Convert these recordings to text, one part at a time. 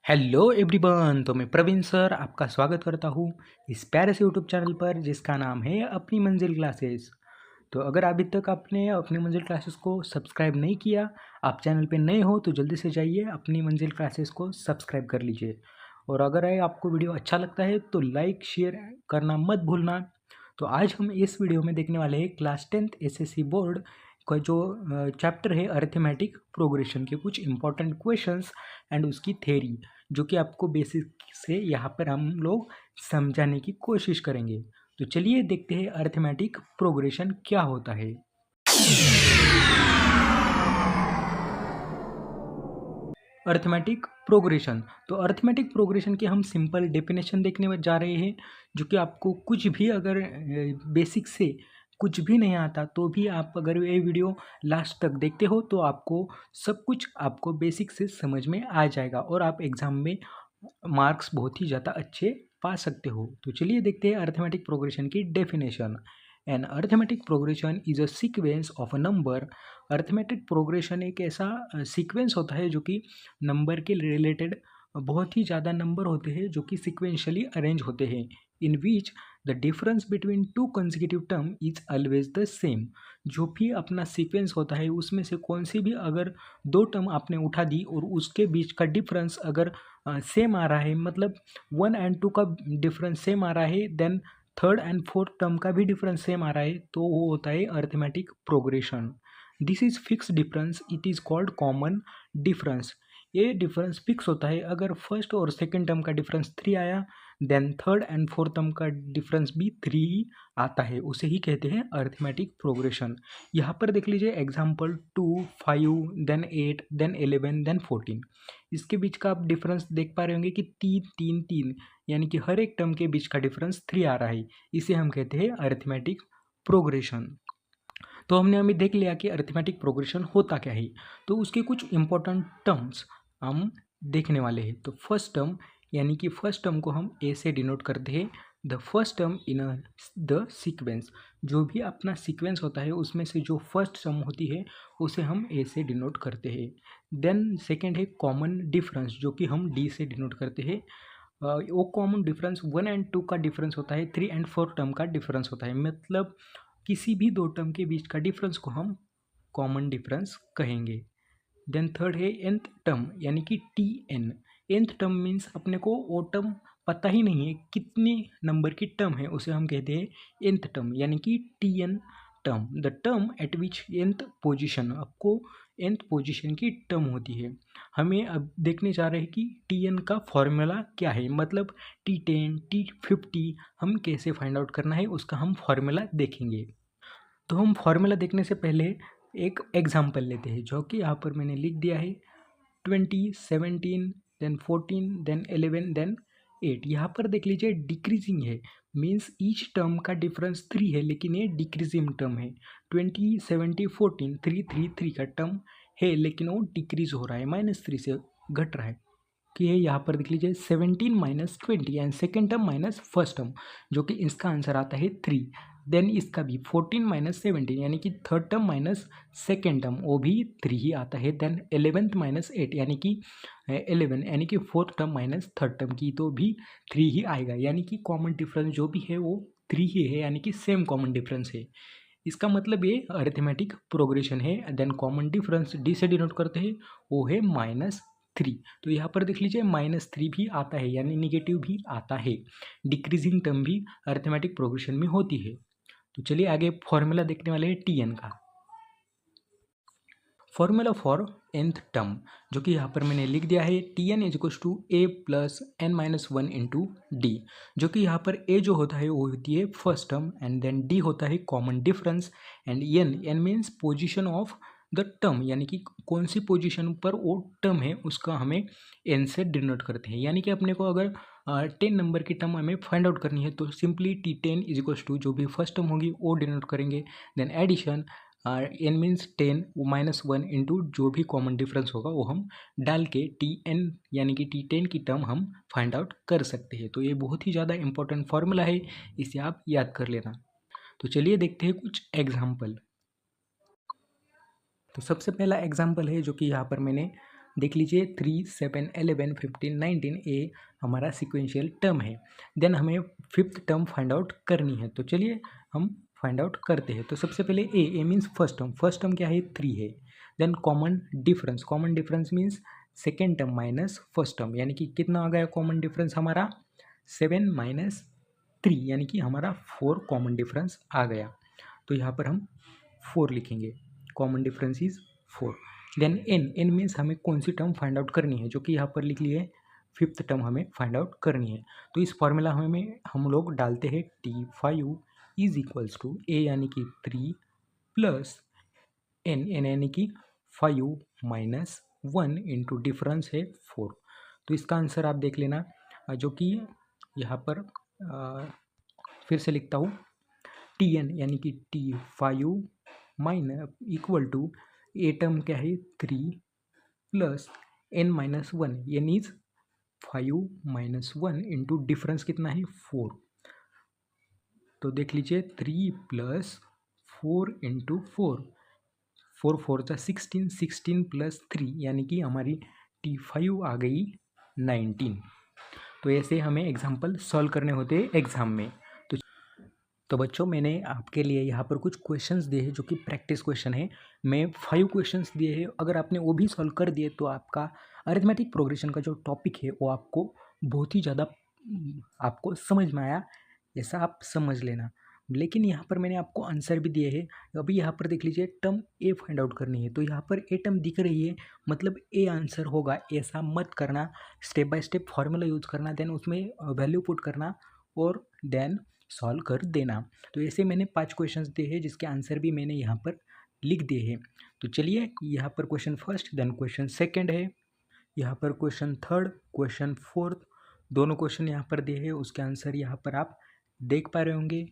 Hello everyone. तो मैं Praveen sir आपका स्वागत करता हूँ इस प्यारे से यूट्यूब चैनल पर जिसका नाम है अपनी मंजिल क्लासेस। तो अगर अभी तक आपने अपनी मंजिल क्लासेस को सब्सक्राइब नहीं किया, आप चैनल पे नए हो तो जल्दी से जाइए अपनी मंजिल क्लासेस को सब्सक्राइब कर लीजिए। और अगर आपको वीडियो अच्छा लगता है तो लाइक शेयर करना मत भूलना। तो आज हम इस वीडियो में देखने वाले हैं क्लास 10th एसएससी बोर्ड का जो चैप्टर है अरिथमेटिक प्रोग्रेशन के कुछ इंपॉर्टेंट क्वेश्चंस एंड उसकी थ्योरी, जो कि आपको बेसिक से यहाँ पर हम लोग समझाने की कोशिश करेंगे। तो चलिए देखते हैं अरिथमेटिक प्रोग्रेशन क्या होता है। अरिथमेटिक प्रोग्रेशन, तो अरिथमेटिक प्रोग्रेशन के हम सिंपल डेफिनेशन देखने में जा रहे हैं, जो कि आपको कुछ भी अगर बेसिक से कुछ भी नहीं आता तो भी आप अगर ये वीडियो लास्ट तक देखते हो तो आपको सब कुछ आपको बेसिक से समझ में आ जाएगा और आप एग्ज़ाम में मार्क्स बहुत ही ज़्यादा अच्छे पा सकते हो। तो चलिए देखते हैं अरिथमेटिक प्रोग्रेशन की definition. An arithmetic progression is a sequence of a number. Arithmetic progression एक ऐसा सीक्वेंस होता है जो कि नंबर के रिलेटेड बहुत ही ज़्यादा नंबर होते हैं जो कि सिक्वेंशली अरेंज होते हैं, in which the difference between two consecutive term is always the same. जो भी अपना सीक्वेंस होता है उसमें से कौन सी भी अगर दो टर्म आपने उठा दी और उसके बीच का डिफरेंस अगर सेम आ रहा है, मतलब 1 और 2 का डिफरेंस सेम आ रहा है, then third and fourth term का भी डिफरेंस सेम आ रहा है, तो वो होता है arithmetic progression. This is fix difference, it is called common difference. ये डिफरेंस फिक्स होता है। अगर फर्स्ट और सेकेंड टर्म का डिफरेंस 3 आया, then third and fourth term का डिफरेंस भी 3 ही आता है, उसे ही कहते हैं अरिथमेटिक प्रोग्रेशन। यहाँ पर देख लीजिए एग्जाम्पल 2, 5, देन 8, देन 11, देन 14। इसके बीच का आप डिफरेंस देख पा रहे होंगे कि 3 3 3, यानी कि हर एक टर्म के बीच का डिफरेंस 3 आ रहा है। इसे हम कहते हैं अरिथमेटिक प्रोग्रेशन। तो हमने अभी देख लिया कि अरिथमेटिक प्रोग्रेशन होता क्या है। तो उसके कुछ इंपॉर्टेंट टर्म्स हम देखने वाले हैं। तो फर्स्ट टर्म, यानी कि फर्स्ट टर्म को हम ए से डिनोट करते हैं। The first term in the sequence, जो भी अपना सीक्वेंस होता है उसमें से जो फर्स्ट टर्म होती है उसे हम ए से डिनोट करते हैं। देन सेकेंड है कॉमन डिफरेंस, जो कि हम डी से डिनोट करते हैं। वो कॉमन डिफरेंस 1 और 2 का डिफरेंस होता है, 3 और 4 टर्म का डिफरेंस होता है, मतलब किसी भी दो टर्म के बीच का डिफरेंस को हम कॉमन डिफरेंस कहेंगे। देन थर्ड है nth टर्म, यानी कि T n. nth term means अपने को वो टर्म पता ही नहीं है कितने नंबर की टर्म है, उसे हम कहते हैं nth टर्म, यानी कि T n term. The term at which nth position, आपको nth पोजिशन की टर्म होती है। हमें अब देखने जा रहे हैं कि टी एन का फॉर्मूला क्या है, मतलब T10, T50 हम कैसे फाइंड आउट करना है उसका हम फॉर्मूला देखेंगे। तो हम फॉर्मूला देखने से पहले एक एग्जाम्पल लेते हैं, जो कि यहाँ पर मैंने लिख दिया है 20, 17, देन 14, देन 11, देन 8। यहाँ पर देख लीजिए डिक्रीजिंग है, मीन्स ईच टर्म का डिफरेंस 3 है, लेकिन ये डिक्रीजिंग टर्म है। 20, 70, 14, 3 3 3 का टर्म है, लेकिन वो डिक्रीज हो रहा है, -3 से घट रहा है। कि है यहाँ पर देख लीजिए 17 minus 20 and second term minus first term, जो कि इसका आंसर आता है 3। देन इसका भी 14 माइनस 17, यानी कि third term minus second term, वो भी 3 ही आता है। देन 11th माइनस 8, यानी कि 11, यानी कि fourth term minus third term की, तो भी 3 ही आएगा, यानी कि कॉमन डिफरेंस जो भी है वो 3 ही है, यानी कि सेम कॉमन डिफरेंस है। इसका मतलब ये अरिथमेटिक प्रोग्रेशन है। देन कॉमन डिफरेंस डी से डिनोट करते हैं, वो है -3। तो यहाँ पर देख लीजिए -3 भी आता है, यानी निगेटिव भी आता है। डिक्रीजिंग टर्म भी अरिथमेटिक प्रोग्रेशन में होती है। तो चलिए आगे फॉर्मूला देखने वाले हैं टी एन का। फॉर्मूला फॉर nth टर्म, जो कि यहाँ पर मैंने लिख दिया है T n is equals to a plus n minus 1 into d, जो कि यहाँ पर ए जो होता है वो होती है first term, and then d होता है common difference, and n means position of the term, यानी कि कौन सी पोजिशन पर वो टर्म है उसका हमें एन से डिनोट करते हैं। यानी कि अपने को अगर 10 नंबर की टर्म हमें फाइंड आउट करनी है तो simply T10 is equals to जो भी फर्स्ट टर्म होगी वो डिनोट करेंगे, then addition n means 10 -1 into जो भी कॉमन डिफरेंस होगा वो हम डाल के Tn यानी कि T10 की टर्म हम फाइंड आउट कर सकते हैं। तो ये बहुत ही ज़्यादा इंपॉर्टेंट फार्मूला है, इसे आप याद कर लेना। तो चलिए देखते हैं कुछ एग्जाम्पल। तो सबसे पहला एग्जाम्पल है जो कि यहाँ पर मैंने देख लीजिए 3, 7, 11, 15, 19 ये हमारा सिक्वेंशियल टर्म है। देन हमें फिफ्थ टर्म फाइंड आउट करनी है, तो चलिए हम फाइंड आउट करते हैं। तो सबसे पहले ए मीन्स फर्स्ट टर्म क्या है 3 है। Then common difference means second term minus first term, यानी कि कितना आ गया कॉमन डिफरेंस हमारा 7 माइनस 3, यानी कि हमारा 4 कॉमन डिफरेंस आ गया। तो यहाँ पर हम 4 लिखेंगे, common difference is 4। Then n means हमें कौन सी टर्म फाइंड आउट करनी है, जो कि यहाँ पर लिख लिए फिफ्थ टर्म हमें फाइंड आउट करनी है। तो इस फॉर्मूला हमें हम लोग डालते हैं T5 इज इक्वल्स टू ए यानी कि 3 प्लस एन यानी कि 5 माइनस 1 इंटू डिफरेंस है 4। तो इसका आंसर आप देख लेना, जो कि यहाँ पर फिर से लिखता हूँ Tn यानी कि T5 minus equal to a term क्या है 3 प्लस n-1 यानी 5 माइनस 1 इंटू डिफरेंस कितना है 4। तो देख लीजिए 3 प्लस 4 इंटू 4 4 जा 16, 16 प्लस 3 यानी कि हमारी T5 आ गई 19। तो ऐसे हमें एग्जाम्पल सॉल्व करने होते हैं एग्ज़ाम में। तो बच्चों मैंने आपके लिए यहाँ पर कुछ क्वेश्चंस दिए हैं जो कि प्रैक्टिस क्वेश्चन है। मैं 5 क्वेश्चंस दिए हैं, अगर आपने वो भी सॉल्व कर दिए तो आपका अरिथमेटिक प्रोग्रेशन का जो टॉपिक है वो आपको बहुत ही ज़्यादा आपको समझ में आया, ऐसा आप समझ लेना। लेकिन यहाँ पर मैंने आपको आंसर भी दिए हैं। अभी यहाँ पर देख लीजिए टर्म ए फाइंड आउट करनी है, तो यहाँ पर ए टर्म दिख रही है, मतलब ए आंसर होगा, ऐसा मत करना। Step by step formula use करना, देन उसमें वैल्यू पुट करना और देन सॉल्व कर देना। तो ऐसे मैंने 5 क्वेश्चंस दिए हैं जिसके आंसर भी मैंने यहाँ पर लिख दिए हैं। तो चलिए यहाँ पर question first, then question second है, यहाँ पर क्वेश्चन थर्ड, क्वेश्चन फोर्थ, दोनों क्वेश्चन यहाँ पर दिए हैं, उसके आंसर यहाँ पर आप देख पा रहे होंगे।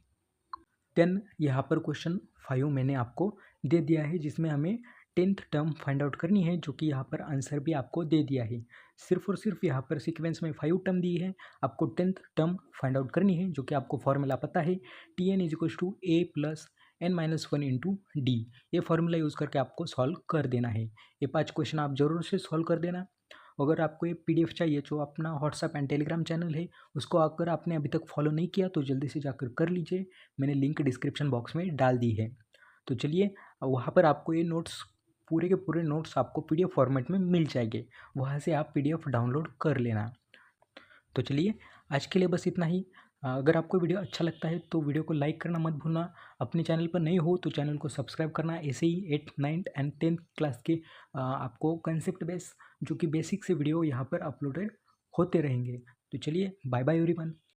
देन यहाँ पर क्वेश्चन 5 मैंने आपको दे दिया है जिसमें हमें 10th टर्म फाइंड आउट करनी है, जो कि यहाँ पर आंसर भी आपको दे दिया है। सिर्फ और सिर्फ यहाँ पर सीक्वेंस में 5 टर्म दी है, आपको 10th टर्म फाइंड आउट करनी है, जो कि आपको फॉर्मूला पता है Tn is equal to a plus n-1 into d. ये फॉर्मूला यूज़ करके आपको सॉल्व कर देना है। ये 5 क्वेश्चन आप ज़रूर से सॉल्व कर देना। अगर आपको ये PDF चाहिए, जो अपना व्हाट्सअप एंड टेलीग्राम चैनल है उसको अगर आपने अभी तक फॉलो नहीं किया तो जल्दी से जाकर कर लीजिए, मैंने लिंक डिस्क्रिप्शन बॉक्स में डाल दी है। तो चलिए वहाँ पर आपको ये नोट्स, पूरे के पूरे नोट्स आपको PDF फॉर्मेट में मिल जाएंगे, वहाँ से आप PDF डाउनलोड कर लेना। तो चलिए आज के लिए बस इतना ही। अगर आपको वीडियो अच्छा लगता है तो वीडियो को लाइक करना मत भूलना। अपने चैनल पर नए हो तो चैनल को सब्सक्राइब करना। ऐसे ही 8th 9th and 10th class के आपको कंसेप्ट बेस जो कि बेसिक से वीडियो यहाँ पर अपलोडेड होते रहेंगे। तो चलिए बाय बाय एवरीवन।